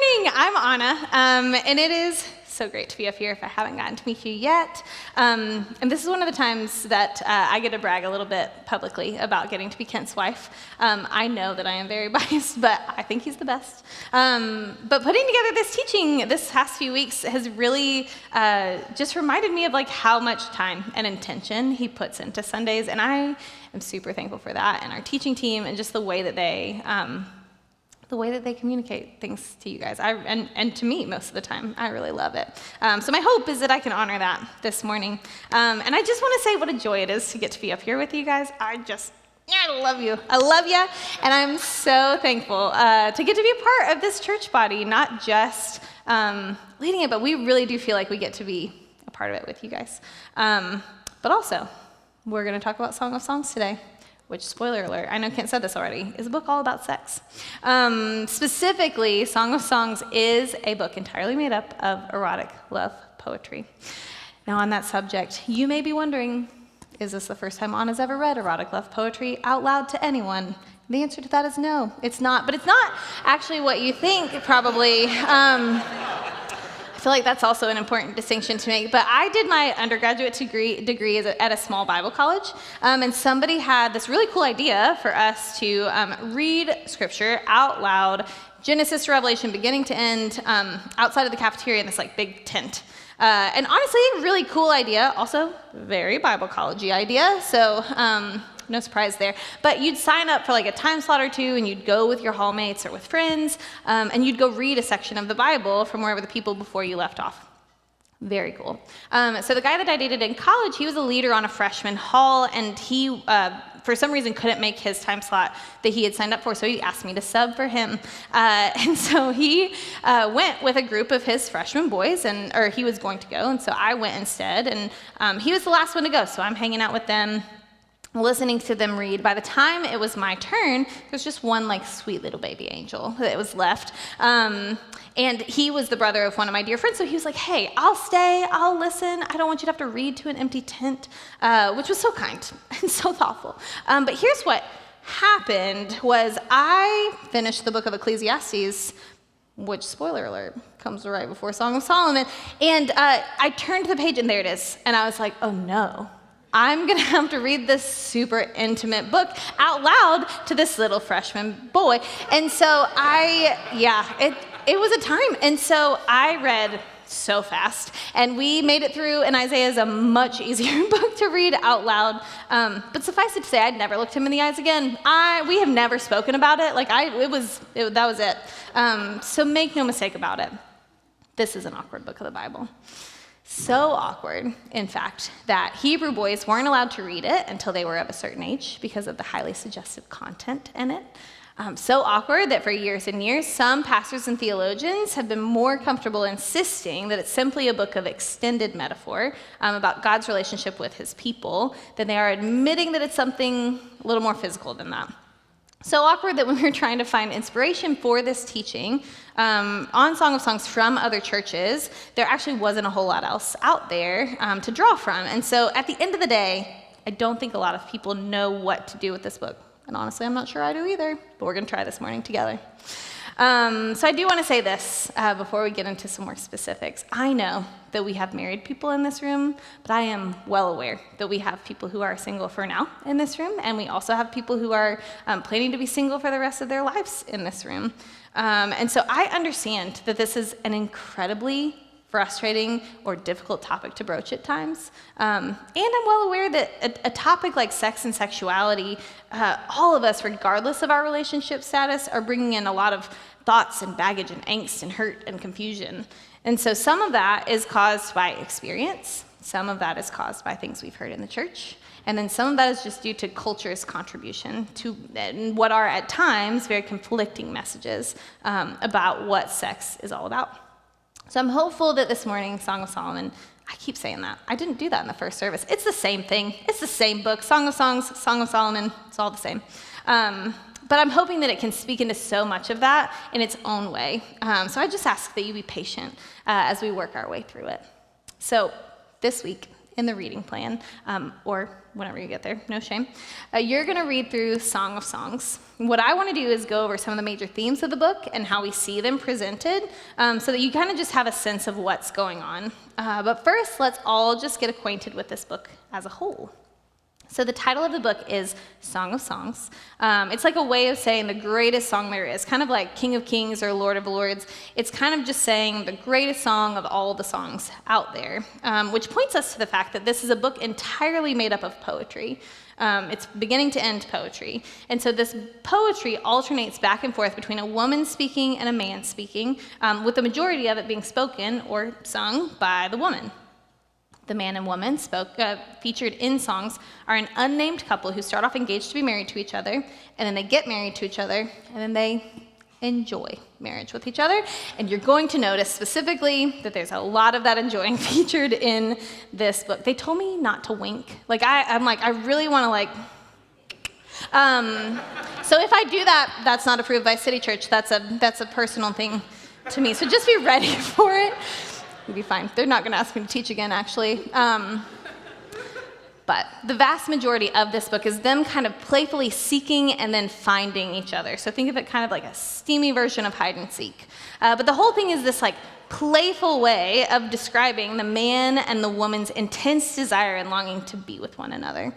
morning. I'm Ana, and it is so great to be up here if I haven't gotten to meet you yet. And this is one of the times that I get to brag a little bit publicly about getting to be Kent's wife. I know that I am very biased, but I think he's the best. But putting together this teaching this past few weeks has really just reminded me of like how much time and intention he puts into Sundays, and I am super thankful for that, and our teaching team, and just the way that they communicate things to you guys, and to me most of the time. I really love it. So my hope is that I can honor that this morning. And I just want to say what a joy it is to get to be up here with you guys. I love you. I love you, and I'm so thankful to get to be a part of this church body, not just leading it, but we really do feel like we get to be a part of it with you guys. But also, we're going to talk about Song of Songs today, which, spoiler alert, I know Kent said this already, is a book all about sex. Specifically, Song of Songs is a book entirely made up of erotic love poetry. Now, on that subject, you may be wondering, is this the first time Anna's ever read erotic love poetry out loud to anyone? The answer to that is no, it's not. But it's not actually what you think, probably. I feel like that's also an important distinction to make, but I did my undergraduate degree at a small Bible college, and somebody had this really cool idea for us to read scripture out loud, Genesis to Revelation, beginning to end, outside of the cafeteria in this like big tent. And honestly, really cool idea, also very Bible college-y idea, so no surprise there. But you'd sign up for like a time slot or two, and you'd go with your hallmates or with friends, and you'd go read a section of the Bible from wherever the people before you left off. Very cool. So the guy that I dated in college, he was a leader on a freshman hall, and he, for some reason, couldn't make his time slot that he had signed up for, so he asked me to sub for him. And so he went with a group of his freshman boys, or he was going to go, and so I went instead, and he was the last one to go, so I'm hanging out with them, listening to them read. By the time it was my turn, there was just one like sweet little baby angel that was left. And he was the brother of one of my dear friends, so he was like, hey, I'll stay, I'll listen. I don't want you to have to read to an empty tent, which was so kind and so thoughtful. But here's what happened was I finished the book of Ecclesiastes, which, spoiler alert, comes right before Song of Solomon, and I turned to the page, and there it is. And I was like, oh no. I'm going to have to read this super intimate book out loud to this little freshman boy. And so it was a time. And so I read so fast. And we made it through, and Isaiah is a much easier book to read out loud. But suffice it to say, I'd never looked him in the eyes again. We have never spoken about it. That was it. So make no mistake about it. This is an awkward book of the Bible. So awkward, in fact, that Hebrew boys weren't allowed to read it until they were of a certain age because of the highly suggestive content in it. So awkward that for years and years, some pastors and theologians have been more comfortable insisting that it's simply a book of extended metaphor about God's relationship with his people than they are admitting that it's something a little more physical than that. So awkward that when we were trying to find inspiration for this teaching on Song of Songs from other churches, there actually wasn't a whole lot else out there to draw from. And so at the end of the day, I don't think a lot of people know what to do with this book. And honestly, I'm not sure I do either, but we're going to try this morning together. So I do want to say this before we get into some more specifics. I know that we have married people in this room, but I am well aware that we have people who are single for now in this room, and we also have people who are planning to be single for the rest of their lives in this room. And so I understand that this is an incredibly frustrating or difficult topic to broach at times. And I'm well aware that a topic like sex and sexuality, all of us, regardless of our relationship status, are bringing in a lot of thoughts and baggage and angst and hurt and confusion. And so some of that is caused by experience, some of that is caused by things we've heard in the church, and then some of that is just due to culture's contribution to what are at times very conflicting messages about what sex is all about. So I'm hopeful that this morning, Song of Solomon, I keep saying that. I didn't do that in the first service. It's the same thing. It's the same book. Song of Songs, Song of Solomon, it's all the same. But I'm hoping that it can speak into so much of that in its own way. So I just ask that you be patient as we work our way through it. So this week in the reading plan, or whenever you get there, no shame, you're going to read through Song of Songs. What I want to do is go over some of the major themes of the book and how we see them presented, so that you kind of just have a sense of what's going on. But first, let's all just get acquainted with this book as a whole. So the title of the book is Song of Songs. It's like a way of saying the greatest song there is, kind of like King of Kings or Lord of Lords. It's kind of just saying the greatest song of all the songs out there, which points us to the fact that this is a book entirely made up of poetry. It's beginning to end poetry. And so this poetry alternates back and forth between a woman speaking and a man speaking, with the majority of it being spoken or sung by the woman. The man and woman featured in songs are an unnamed couple who start off engaged to be married to each other, and then they get married to each other, and then they enjoy marriage with each other. And you're going to notice specifically that there's a lot of that enjoying featured in this book. They told me not to wink. I'm like, I really want to like... So if I do that, that's not approved by City Church. That's a personal thing to me. So just be ready for it. You'll be fine. They're not going to ask me to teach again, actually. But the vast majority of this book is them kind of playfully seeking and then finding each other. So think of it kind of like a steamy version of hide and seek. But the whole thing is this like playful way of describing the man and the woman's intense desire and longing to be with one another.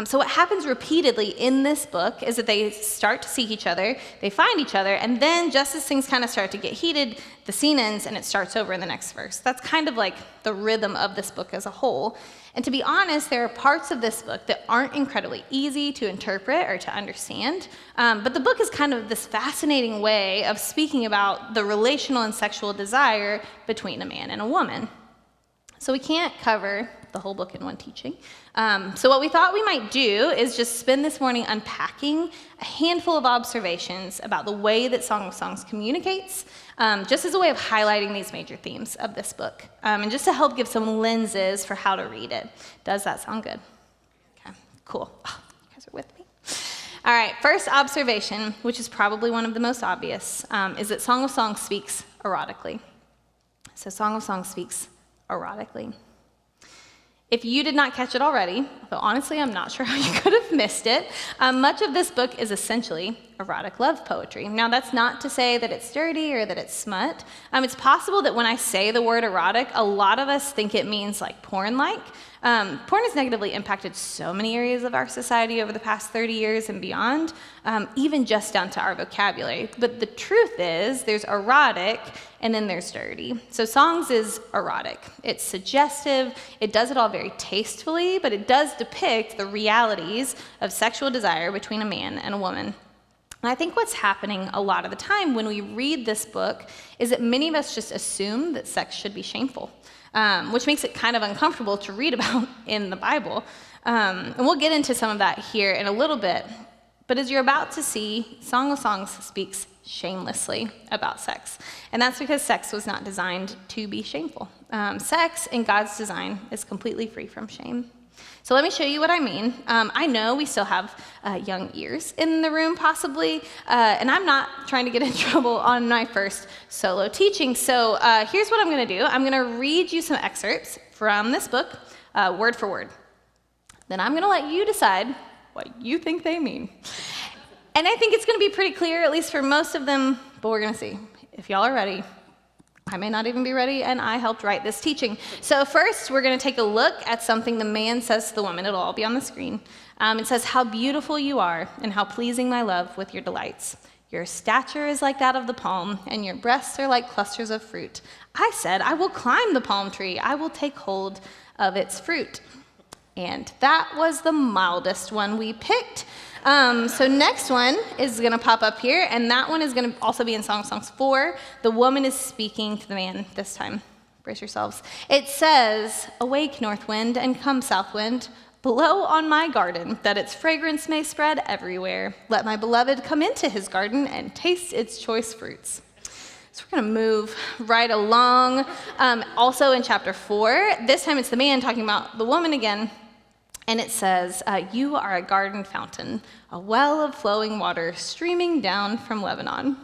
So what happens repeatedly in this book is that they start to seek each other, they find each other, and then just as things kind of start to get heated, the scene ends and it starts over in the next verse. That's kind of like the rhythm of this book as a whole. And to be honest, there are parts of this book that aren't incredibly easy to interpret or to understand, but the book is kind of this fascinating way of speaking about the relational and sexual desire between a man and a woman. So we can't cover the whole book in one teaching. So what we thought we might do is just spend this morning unpacking a handful of observations about the way that Song of Songs communicates, just as a way of highlighting these major themes of this book, and just to help give some lenses for how to read it. Does that sound good? Okay, cool. Oh, you guys are with me? All right, first observation, which is probably one of the most obvious, is that Song of Songs speaks erotically. So Song of Songs speaks erotically. If you did not catch it already, though honestly I'm not sure how you could have missed it, much of this book is essentially erotic love poetry. Now that's not to say that it's dirty or that it's smut. It's possible that when I say the word erotic, a lot of us think it means like porn-like. Porn has negatively impacted so many areas of our society over the past 30 years and beyond, even just down to our vocabulary. But the truth is, there's erotic and then there's dirty. So Songs is erotic. It's suggestive. It does it all very tastefully, but it does depict the realities of sexual desire between a man and a woman. And I think what's happening a lot of the time when we read this book is that many of us just assume that sex should be shameful. Which makes it kind of uncomfortable to read about in the Bible. And we'll get into some of that here in a little bit. But as you're about to see, Song of Songs speaks shamelessly about sex. And that's because sex was not designed to be shameful. Sex in God's design is completely free from shame. So let me show you what I mean. I know we still have young ears in the room, possibly, and I'm not trying to get in trouble on my first solo teaching. So here's what I'm going to do. I'm going to read you some excerpts from this book, word for word. Then I'm going to let you decide what you think they mean. And I think it's going to be pretty clear, at least for most of them, but we're going to see. If y'all are ready, I may not even be ready, and I helped write this teaching. So first, we're going to take a look at something the man says to the woman. It'll all be on the screen. It says, "How beautiful you are, and how pleasing, my love, with your delights. Your stature is like that of the palm, and your breasts are like clusters of fruit. I said, I will climb the palm tree. I will take hold of its fruit." And that was the mildest one we picked. So next one is going to pop up here, and that one is going to also be in Song of Songs 4. The woman is speaking to the man this time. Brace yourselves. It says, "Awake, north wind, and come, south wind. Blow on my garden, that its fragrance may spread everywhere. Let my beloved come into his garden and taste its choice fruits." So we're going to move right along. Also in chapter 4, this time it's the man talking about the woman again. And it says, "You are a garden fountain, a well of flowing water streaming down from Lebanon."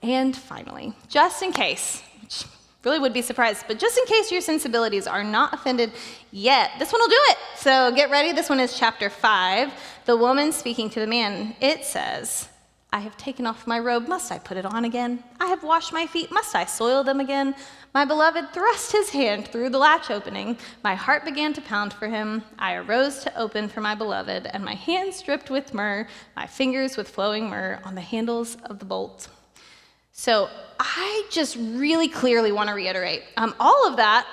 And finally, just in case, which Really would be surprised, but just in case your sensibilities are not offended yet, this one will do it. So get ready. This one is chapter 5, the woman speaking to the man. It says, I have taken off my robe, must I put it on again? I have washed my feet, must I soil them again? My beloved thrust his hand through the latch opening. My heart began to pound for him. I arose to open for my beloved, and my hands dripped with myrrh, my fingers with flowing myrrh on the handles of the bolt. So I just really clearly want to reiterate, all of that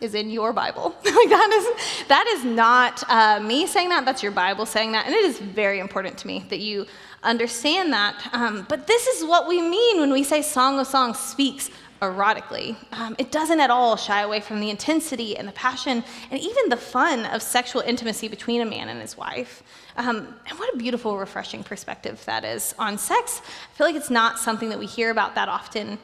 is in your Bible. that is not me saying that, that's your Bible saying that, and it is very important to me that you understand that. But this is what we mean when we say Song of Songs speaks erotically. It doesn't at all shy away from the intensity and the passion and even the fun of sexual intimacy between a man and his wife. And what a beautiful, refreshing perspective that is on sex. I feel like it's not something that we hear about that often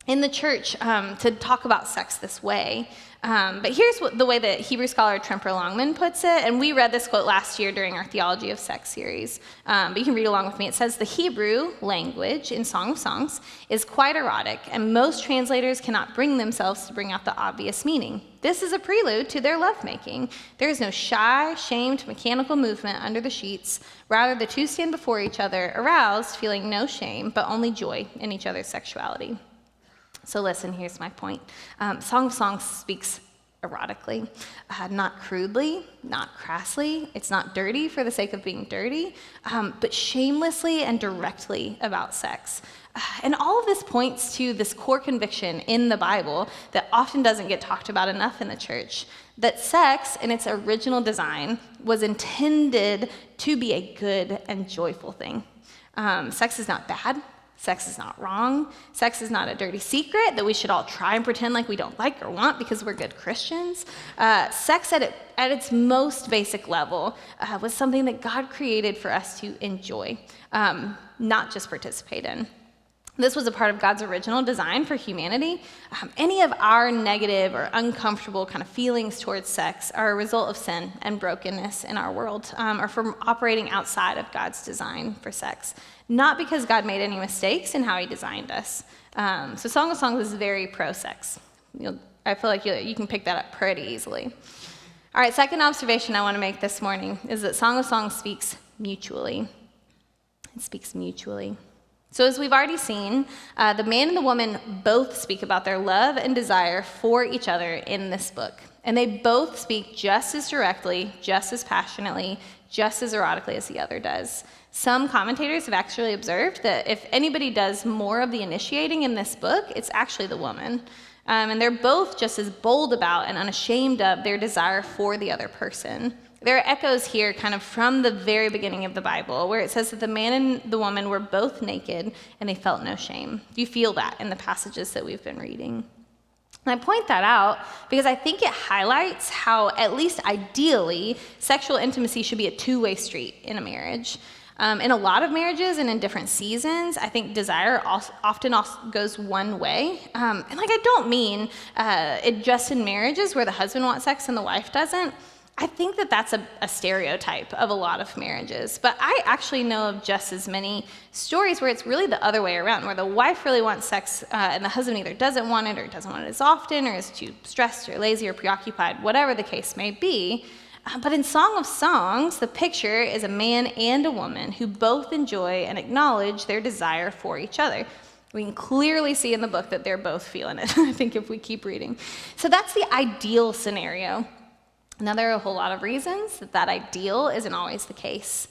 in the church, to talk about sex this way. But here's the way that Hebrew scholar Tremper Longman puts it, and we read this quote last year during our Theology of Sex series, but you can read along with me. It says, the Hebrew language in Song of Songs is quite erotic, and most translators cannot bring themselves to bring out the obvious meaning. This is a prelude to their lovemaking. There is no shy, shamed, mechanical movement under the sheets. Rather, the two stand before each other, aroused, feeling no shame, but only joy in each other's sexuality. So listen, here's my point. Song of Songs speaks erotically, not crudely, not crassly. It's not dirty for the sake of being dirty, but shamelessly and directly about sex. And all of this points to this core conviction in the Bible that often doesn't get talked about enough in the church, that sex in its original design was intended to be a good and joyful thing. Sex is not bad. Sex is not wrong. Sex is not a dirty secret that we should all try and pretend like we don't like or want because we're good Christians. Sex at its most basic level was something that God created for us to enjoy, not just participate in. This was a part of God's original design for humanity. Any of our negative or uncomfortable kind of feelings towards sex are a result of sin and brokenness in our world, or from operating outside of God's design for sex, not because God made any mistakes in how he designed us. So Song of Songs is very pro-sex. I feel like you can pick that up pretty easily. All right, second observation I want to make this morning is that Song of Songs speaks mutually. It speaks mutually. So as we've already seen, the man and the woman both speak about their love and desire for each other in this book. And they both speak just as directly, just as passionately, just as erotically as the other does. Some commentators have actually observed that if anybody does more of the initiating in this book, it's actually the woman. And they're both just as bold about and unashamed of their desire for the other person. There are echoes here kind of from the very beginning of the Bible where it says that the man and the woman were both naked and they felt no shame. You feel that in the passages that we've been reading. And I point that out because I think it highlights how, at least ideally, sexual intimacy should be a two-way street in a marriage. In a lot of marriages and in different seasons, I think desire often goes one way. And I don't mean it just in marriages where the husband wants sex and the wife doesn't. I think that that's a stereotype of a lot of marriages, but I actually know of just as many stories where it's really the other way around, where the wife really wants sex and the husband either doesn't want it or doesn't want it as often or is too stressed or lazy or preoccupied, whatever the case may be. But in Song of Songs, the picture is a man and a woman who both enjoy and acknowledge their desire for each other. We can clearly see in the book that they're both feeling it, I think, if we keep reading. So that's the ideal scenario. Now, there are a whole lot of reasons that ideal isn't always the case.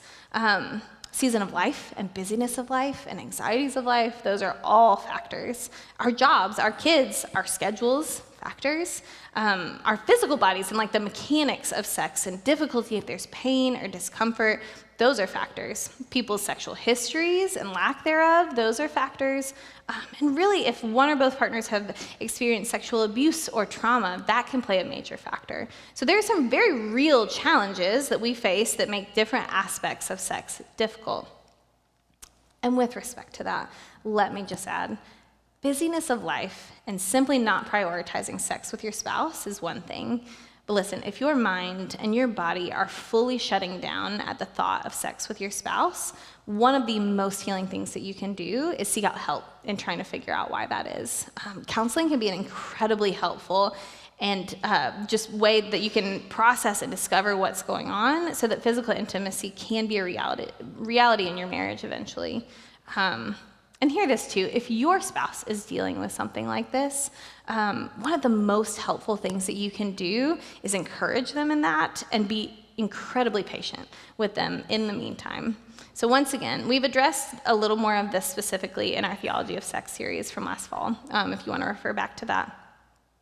Season of life and busyness of life and anxieties of life, those are all factors. Our jobs, our kids, our schedules, factors. Our physical bodies and the mechanics of sex and difficulty if there's pain or discomfort, those are factors. People's sexual histories and lack thereof, those are factors. And really, if one or both partners have experienced sexual abuse or trauma, that can play a major factor. So there are some very real challenges that we face that make different aspects of sex difficult. And with respect to that, let me just add, busyness of life and simply not prioritizing sex with your spouse is one thing, But listen, if your mind and your body are fully shutting down at the thought of sex with your spouse, one of the most healing things that you can do is seek out help in trying to figure out why that is. Counseling can be an incredibly helpful and just way that you can process and discover what's going on so that physical intimacy can be a reality in your marriage eventually. And hear this too, if your spouse is dealing with something like this, one of the most helpful things that you can do is encourage them in that and be incredibly patient with them in the meantime. So once again, we've addressed a little more of this specifically in our Theology of Sex series from last fall, if you want to refer back to that.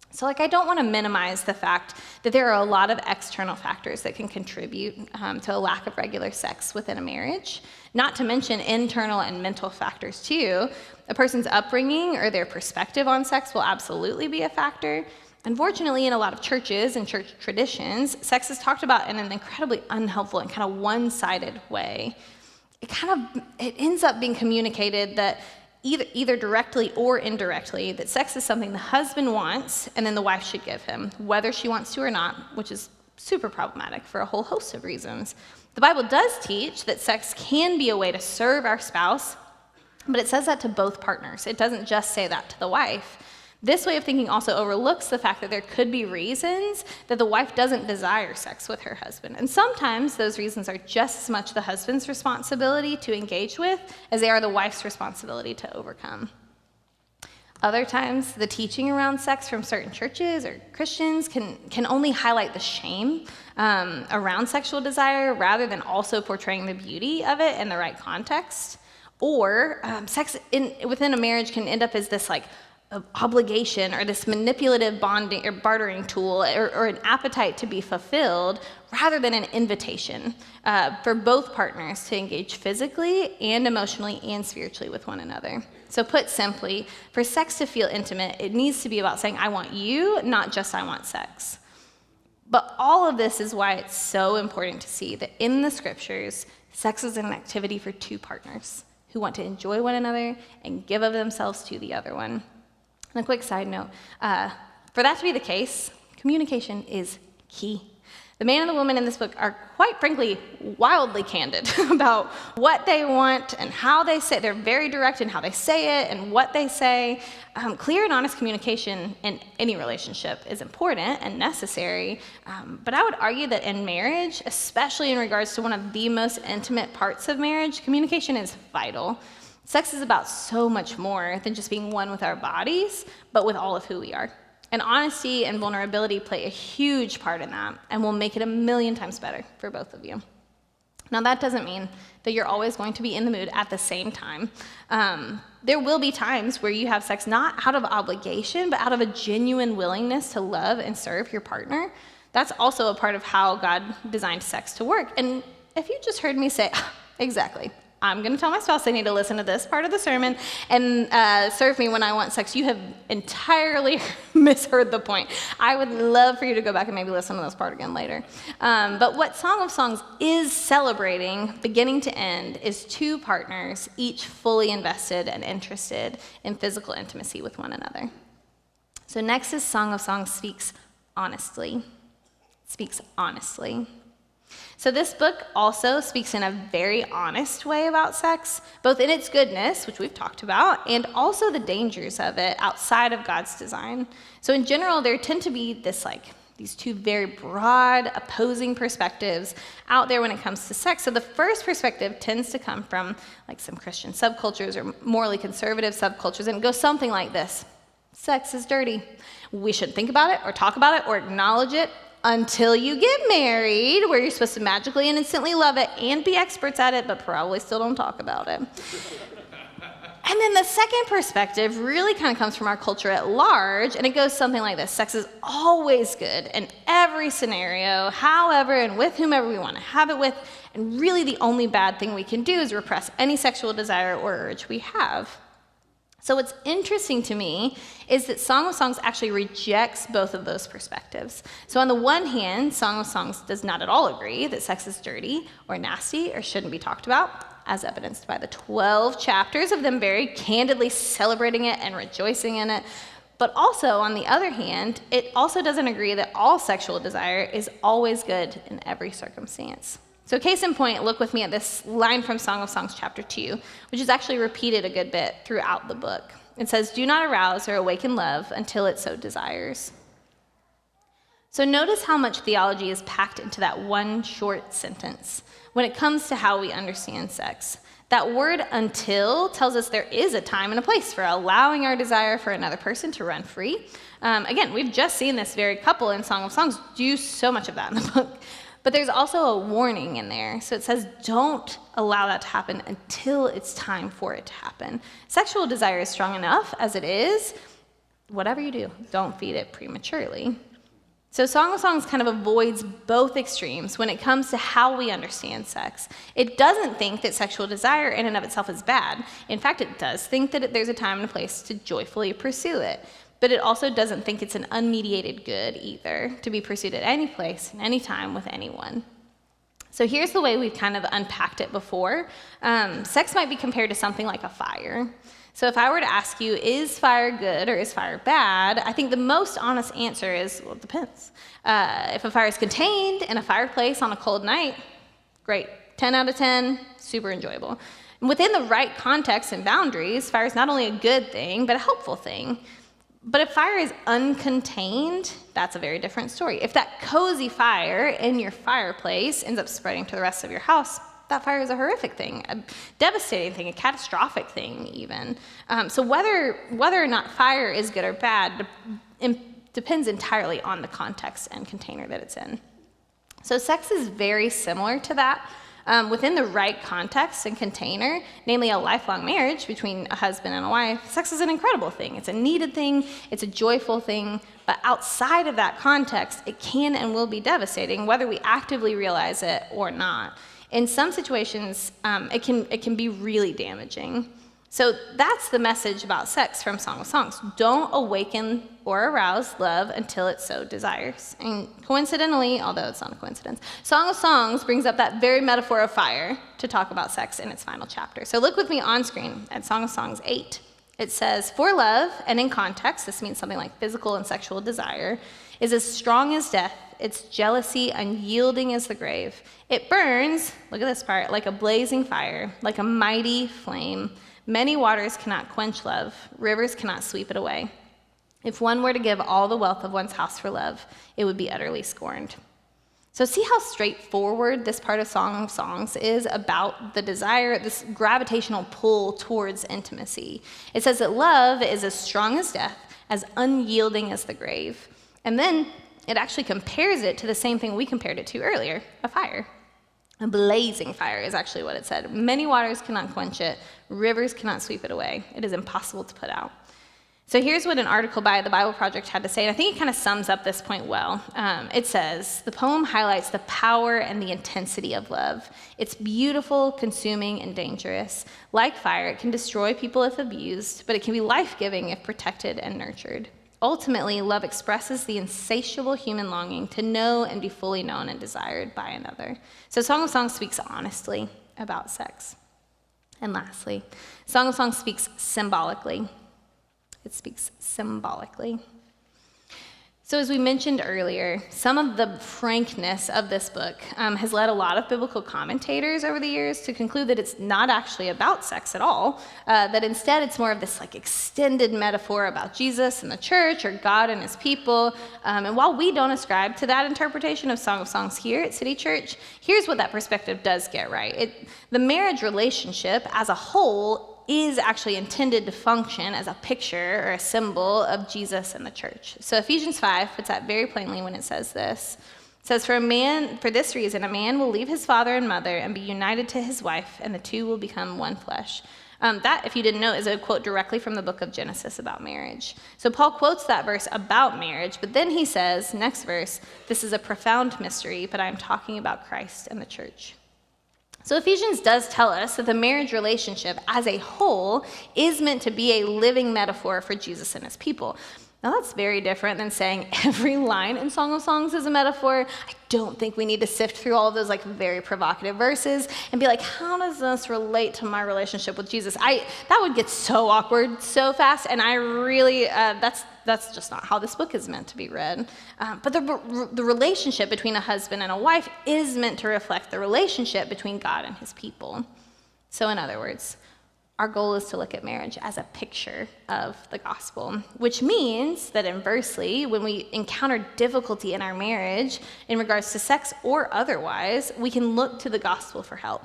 So I don't want to minimize the fact that there are a lot of external factors that can contribute to a lack of regular sex within a marriage, not to mention internal and mental factors too. A person's upbringing or their perspective on sex will absolutely be a factor. Unfortunately, in a lot of churches and church traditions, sex is talked about in an incredibly unhelpful and kind of one-sided way. It ends up being communicated that either directly or indirectly, that sex is something the husband wants and then the wife should give him, whether she wants to or not, which is super problematic for a whole host of reasons. The Bible does teach that sex can be a way to serve our spouse, but it says that to both partners. It doesn't just say that to the wife. This way of thinking also overlooks the fact that there could be reasons that the wife doesn't desire sex with her husband. And sometimes those reasons are just as much the husband's responsibility to engage with as they are the wife's responsibility to overcome. Other times, the teaching around sex from certain churches or Christians can only highlight the shame around sexual desire rather than also portraying the beauty of it in the right context. Or sex within a marriage can end up as this obligation or this manipulative bonding or bartering tool or an appetite to be fulfilled rather than an invitation for both partners to engage physically and emotionally and spiritually with one another. So put simply, for sex to feel intimate, it needs to be about saying, I want you, not just I want sex. But all of this is why it's so important to see that in the scriptures, sex is an activity for two partners who want to enjoy one another and give of themselves to the other one. And a quick side note, for that to be the case, communication is key. The man and the woman in this book are, quite frankly, wildly candid about what they want and how they say. They're very direct in how they say it and what they say. Clear and honest communication in any relationship is important and necessary, but I would argue that in marriage, especially in regards to one of the most intimate parts of marriage, communication is vital. Sex is about so much more than just being one with our bodies, but with all of who we are. And honesty and vulnerability play a huge part in that and will make it 1,000,000 times better for both of you. Now, that doesn't mean that you're always going to be in the mood at the same time. There will be times where you have sex not out of obligation, but out of a genuine willingness to love and serve your partner. That's also a part of how God designed sex to work. And if you just heard me say, exactly, I'm going to tell my spouse they need to listen to this part of the sermon and serve me when I want sex, you have entirely misheard the point. I would love for you to go back and maybe listen to this part again later. But what Song of Songs is celebrating, beginning to end, is two partners, each fully invested and interested in physical intimacy with one another. So next is Song of Songs speaks honestly. So this book also speaks in a very honest way about sex, both in its goodness, which we've talked about, and also the dangers of it outside of God's design. So in general, there tend to be these two very broad, opposing perspectives out there when it comes to sex. So the first perspective tends to come from some Christian subcultures or morally conservative subcultures, and it goes something like this. Sex is dirty. We shouldn't think about it or talk about it or acknowledge it until you get married, where you're supposed to magically and instantly love it and be experts at it, but probably still don't talk about it. And then the second perspective really kind of comes from our culture at large, and it goes something like this. Sex is always good in every scenario, however and with whomever we want to have it with, and really the only bad thing we can do is repress any sexual desire or urge we have. So what's interesting to me is that Song of Songs actually rejects both of those perspectives. So on the one hand, Song of Songs does not at all agree that sex is dirty or nasty or shouldn't be talked about, as evidenced by the 12 chapters of them very candidly celebrating it and rejoicing in it. But also, on the other hand, it also doesn't agree that all sexual desire is always good in every circumstance. So case in point, look with me at this line from Song of Songs chapter 2, which is actually repeated a good bit throughout the book. It says, "Do not arouse or awaken love until it so desires." So notice how much theology is packed into that one short sentence when it comes to how we understand sex. That word "until" tells us there is a time and a place for allowing our desire for another person to run free. Again, we've just seen this very couple in Song of Songs do so much of that in the book. But there's also a warning in there. So it says, don't allow that to happen until it's time for it to happen. Sexual desire is strong enough as it is. Whatever you do, don't feed it prematurely. So Song of Songs kind of avoids both extremes when it comes to how we understand sex. It doesn't think that sexual desire in and of itself is bad. In fact, it does think that there's a time and a place to joyfully pursue it. But it also doesn't think it's an unmediated good either, to be pursued at any place, and any time, with anyone. So here's the way we've kind of unpacked it before. Sex might be compared to something like a fire. So if I were to ask you, is fire good or is fire bad? I think the most honest answer is, well, it depends. If a fire is contained in a fireplace on a cold night, great, 10 out of 10, super enjoyable. And within the right context and boundaries, fire is not only a good thing, but a helpful thing. But if fire is uncontained, that's a very different story. If that cozy fire in your fireplace ends up spreading to the rest of your house, that fire is a horrific thing, a devastating thing, a catastrophic thing even. So whether or not fire is good or bad depends entirely on the context and container that it's in. So sex is very similar to that. Within the right context and container, namely a lifelong marriage between a husband and a wife, sex is an incredible thing. It's a needed thing, it's a joyful thing, but outside of that context, it can and will be devastating, whether we actively realize it or not. In some situations, it can be really damaging. So that's the message about sex from Song of Songs. Don't awaken or arouse love until it so desires. And coincidentally, although it's not a coincidence, Song of Songs brings up that very metaphor of fire to talk about sex in its final chapter. So look with me on screen at Song of Songs 8. It says, "For love," and in context, this means something like physical and sexual desire, "is as strong as death, its jealousy unyielding as the grave. It burns," look at this part, "like a blazing fire, like a mighty flame. Many waters cannot quench love, rivers cannot sweep it away. If one were to give all the wealth of one's house for love, it would be utterly scorned." So see how straightforward this part of Song of Songs is about the desire, this gravitational pull towards intimacy. It says that love is as strong as death, as unyielding as the grave. And then it actually compares it to the same thing we compared it to earlier, a fire. A blazing fire is actually what it said. Many waters cannot quench it. Rivers cannot sweep it away. It is impossible to put out. So here's what an article by the Bible Project had to say, and I think it kind of sums up this point well. It says, "The poem highlights the power and the intensity of love. It's beautiful, consuming, and dangerous. Like fire, it can destroy people if abused, but it can be life-giving if protected and nurtured. Ultimately, love expresses the insatiable human longing to know and be fully known and desired by another." So Song of Songs speaks honestly about sex. And lastly, Song of Songs speaks symbolically. It speaks symbolically. So as we mentioned earlier, some of the frankness of this book has led a lot of biblical commentators over the years to conclude that it's not actually about sex at all, that instead it's more of this like extended metaphor about Jesus and the church or God and his people. And while we don't ascribe to that interpretation of Song of Songs here at City Church, here's what that perspective does get right. The marriage relationship as a whole is actually intended to function as a picture or a symbol of Jesus and the church. So Ephesians 5 puts that very plainly when it says this. It says, for this reason, a man will leave his father and mother and be united to his wife, and the two will become one flesh. That, if you didn't know, is a quote directly from the book of Genesis about marriage. So Paul quotes that verse about marriage, but then he says, next verse, "This is a profound mystery, but I'm talking about Christ and the church." So Ephesians does tell us that the marriage relationship as a whole is meant to be a living metaphor for Jesus and his people. Now that's very different than saying every line in Song of Songs is a metaphor. I don't think we need to sift through all of those like very provocative verses and be like, how does this relate to my relationship with Jesus? That would get so awkward so fast, and I really, that's just not how this book is meant to be read. But the relationship between a husband and a wife is meant to reflect the relationship between God and his people. So in other words, our goal is to look at marriage as a picture of the gospel, which means that inversely, when we encounter difficulty in our marriage in regards to sex or otherwise, we can look to the gospel for help.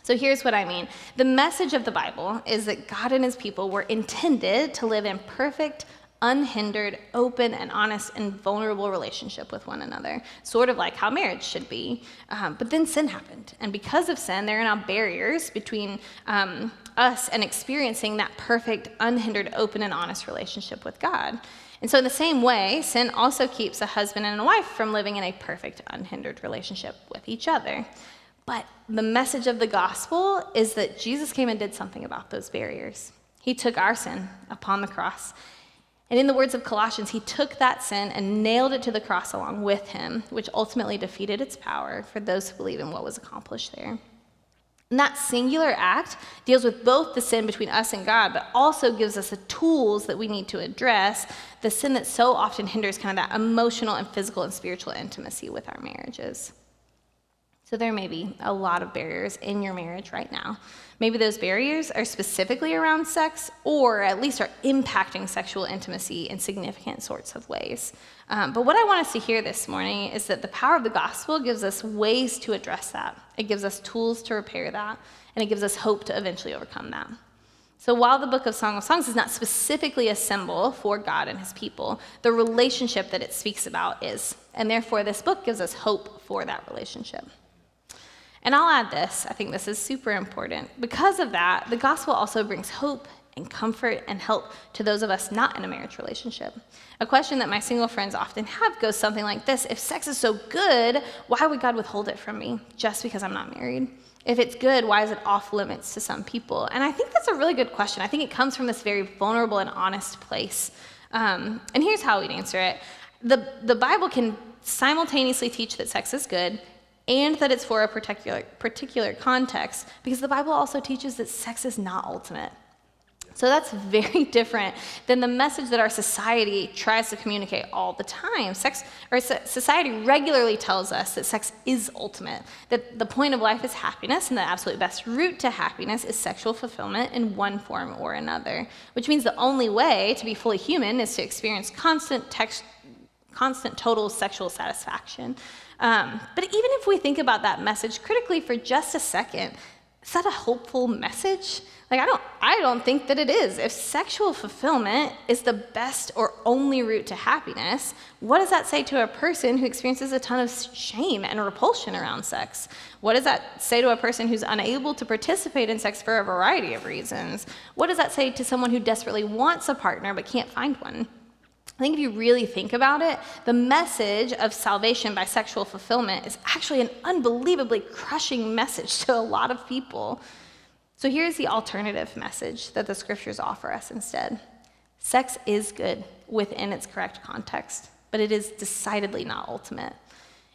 So here's what I mean. The message of the Bible is that God and his people were intended to live in perfect, unhindered, open, and honest and vulnerable relationship with one another, sort of like how marriage should be. But then sin happened. And because of sin, there are now barriers between us and experiencing that perfect, unhindered, open, and honest relationship with God. And so in the same way, sin also keeps a husband and a wife from living in a perfect, unhindered relationship with each other. But the message of the gospel is that Jesus came and did something about those barriers. He took our sin upon the cross. And in the words of Colossians, he took that sin and nailed it to the cross along with him, which ultimately defeated its power for those who believe in what was accomplished there. And that singular act deals with both the sin between us and God, but also gives us the tools that we need to address the sin that so often hinders kind of that emotional and physical and spiritual intimacy with our marriages. So there may be a lot of barriers in your marriage right now. Maybe those barriers are specifically around sex, or at least are impacting sexual intimacy in significant sorts of ways. But what I want us to hear this morning is that the power of the gospel gives us ways to address that. It gives us tools to repair that, and it gives us hope to eventually overcome that. So while the book of Song of Songs is not specifically a symbol for God and his people, the relationship that it speaks about is. And therefore, this book gives us hope for that relationship. And I'll add this, I think this is super important. Because of that, the gospel also brings hope and comfort and help to those of us not in a marriage relationship. A question that my single friends often have goes something like this: if sex is so good, why would God withhold it from me just because I'm not married? If it's good, why is it off limits to some people? And I think that's a really good question. I think it comes from this very vulnerable and honest place. And here's how we'd answer it. The Bible can simultaneously teach that sex is good and that it's for a particular context, because the Bible also teaches that sex is not ultimate. So that's very different than the message that our society tries to communicate all the time. Society regularly tells us that sex is ultimate, that the point of life is happiness, and the absolute best route to happiness is sexual fulfillment in one form or another, which means the only way to be fully human is to experience constant total sexual satisfaction. But even if we think about that message critically for just a second, is that a hopeful message? I don't think that it is. If sexual fulfillment is the best or only route to happiness, what does that say to a person who experiences a ton of shame and repulsion around sex? What does that say to a person who's unable to participate in sex for a variety of reasons? What does that say to someone who desperately wants a partner but can't find one? I think if you really think about it, the message of salvation by sexual fulfillment is actually an unbelievably crushing message to a lot of people. So here's the alternative message that the scriptures offer us instead. Sex is good within its correct context, but it is decidedly not ultimate.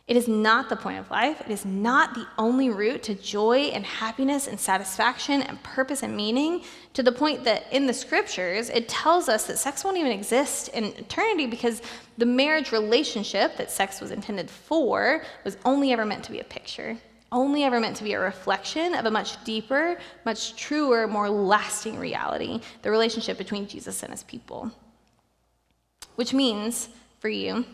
It is not the point of life. It is not the only route to joy and happiness and satisfaction and purpose and meaning, to the point that in the scriptures, it tells us that sex won't even exist in eternity because the marriage relationship that sex was intended for was only ever meant to be a picture, only ever meant to be a reflection of a much deeper, much truer, more lasting reality, the relationship between Jesus and his people. Which means for you,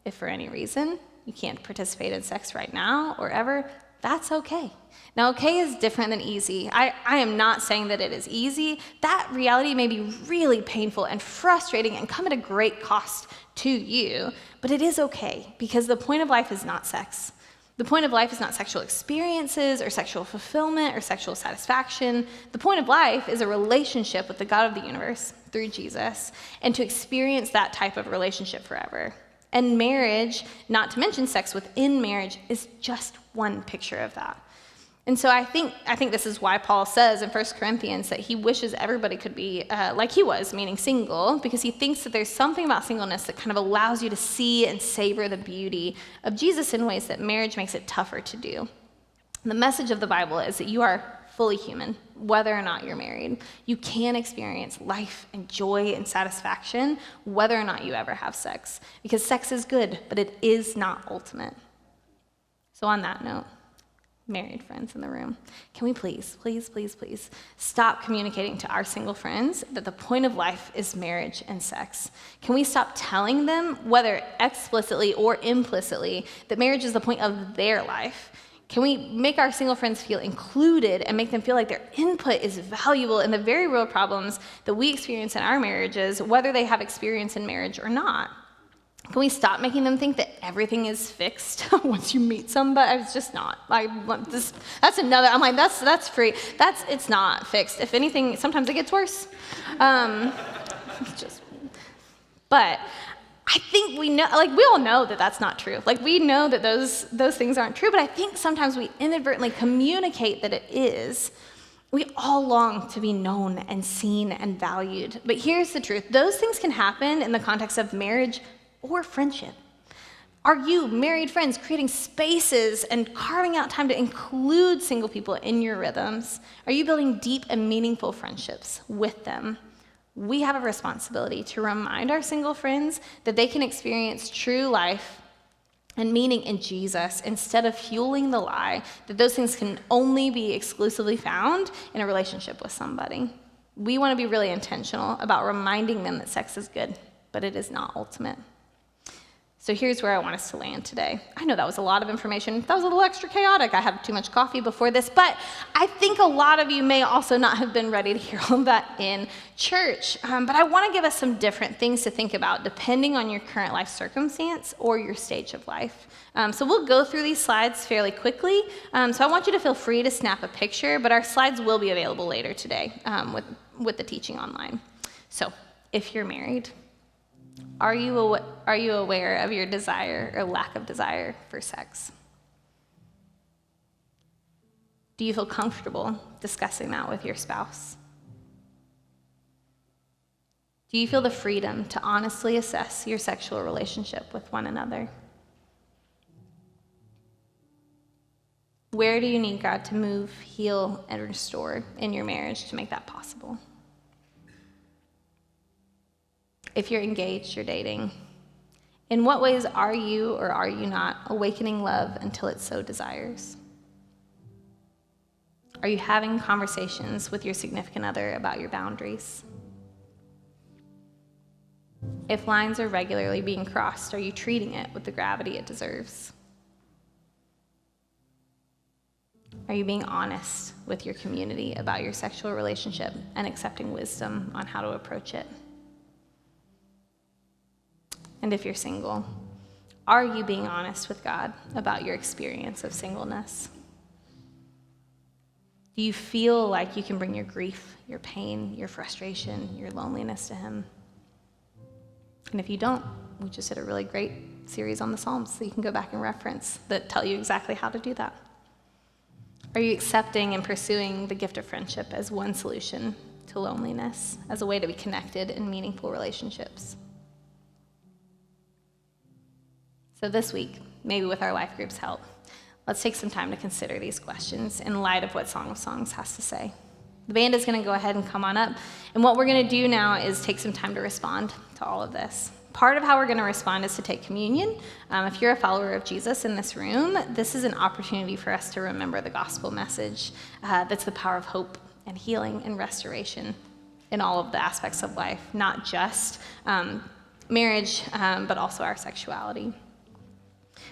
if for any reason you can't participate in sex right now or ever, that's okay. Now, okay is different than easy. I am not saying that it is easy. That reality may be really painful and frustrating and come at a great cost to you, but it is okay because the point of life is not sex. The point of life is not sexual experiences or sexual fulfillment or sexual satisfaction. The point of life is a relationship with the God of the universe through Jesus, and to experience that type of relationship forever. And marriage, not to mention sex within marriage, is just one picture of that. And so I think this is why Paul says in 1 Corinthians that he wishes everybody could be like he was, meaning single, because he thinks that there's something about singleness that kind of allows you to see and savor the beauty of Jesus in ways that marriage makes it tougher to do. The message of the Bible is that you are fully human, whether or not you're married. You can experience life and joy and satisfaction, whether or not you ever have sex, because sex is good, but it is not ultimate. So on that note, married friends in the room, can we please stop communicating to our single friends that the point of life is marriage and sex? Can we stop telling them, whether explicitly or implicitly, that marriage is the point of their life? Can we make our single friends feel included and make them feel like their input is valuable in the very real problems that we experience in our marriages, whether they have experience in marriage or not? Can we stop making them think that everything is fixed once you meet somebody? It's just not. That's another. I'm like, that's free. It's not fixed. If anything, sometimes it gets worse. But I think we know, we all know that that's not true. We know that those things aren't true. But I think sometimes we inadvertently communicate that it is. We all long to be known and seen and valued. But here's the truth: those things can happen in the context of marriage or friendship. Are you, married friends, creating spaces and carving out time to include single people in your rhythms? Are you building deep and meaningful friendships with them? We have a responsibility to remind our single friends that they can experience true life and meaning in Jesus instead of fueling the lie that those things can only be exclusively found in a relationship with somebody. We want to be really intentional about reminding them that sex is good, but it is not ultimate. So here's where I want us to land today. I know that was a lot of information. That was a little extra chaotic. I had too much coffee before this, but I think a lot of you may also not have been ready to hear all of that in church. But I want to give us some different things to think about depending on your current life circumstance or your stage of life. So we'll go through these slides fairly quickly. So I want you to feel free to snap a picture, but our slides will be available later today with the teaching online. So if you're married, are you aware of your desire or lack of desire for sex? Do you feel comfortable discussing that with your spouse? Do you feel the freedom to honestly assess your sexual relationship with one another? Where do you need God to move, heal, and restore in your marriage to make that possible? If you're engaged, you're dating, in what ways are you or are you not awakening love until it so desires? Are you having conversations with your significant other about your boundaries? If lines are regularly being crossed, are you treating it with the gravity it deserves? Are you being honest with your community about your sexual relationship and accepting wisdom on how to approach it? And if you're single, are you being honest with God about your experience of singleness? Do you feel like you can bring your grief, your pain, your frustration, your loneliness to Him? And if you don't, we just did a really great series on the Psalms that you can go back and reference that tell you exactly how to do that. Are you accepting and pursuing the gift of friendship as one solution to loneliness, as a way to be connected in meaningful relationships? So this week, maybe with our life group's help, let's take some time to consider these questions in light of what Song of Songs has to say. The band is going to go ahead and come on up, and what we're going to do now is take some time to respond to all of this. Part of how we're going to respond is to take communion. If you're a follower of Jesus in this room, this is an opportunity for us to remember the gospel message that's the power of hope and healing and restoration in all of the aspects of life, not just marriage, but also our sexuality.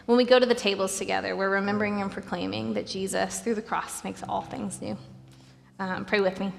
When we go to the tables together, we're remembering and proclaiming that Jesus, through the cross, makes all things new. Pray with me.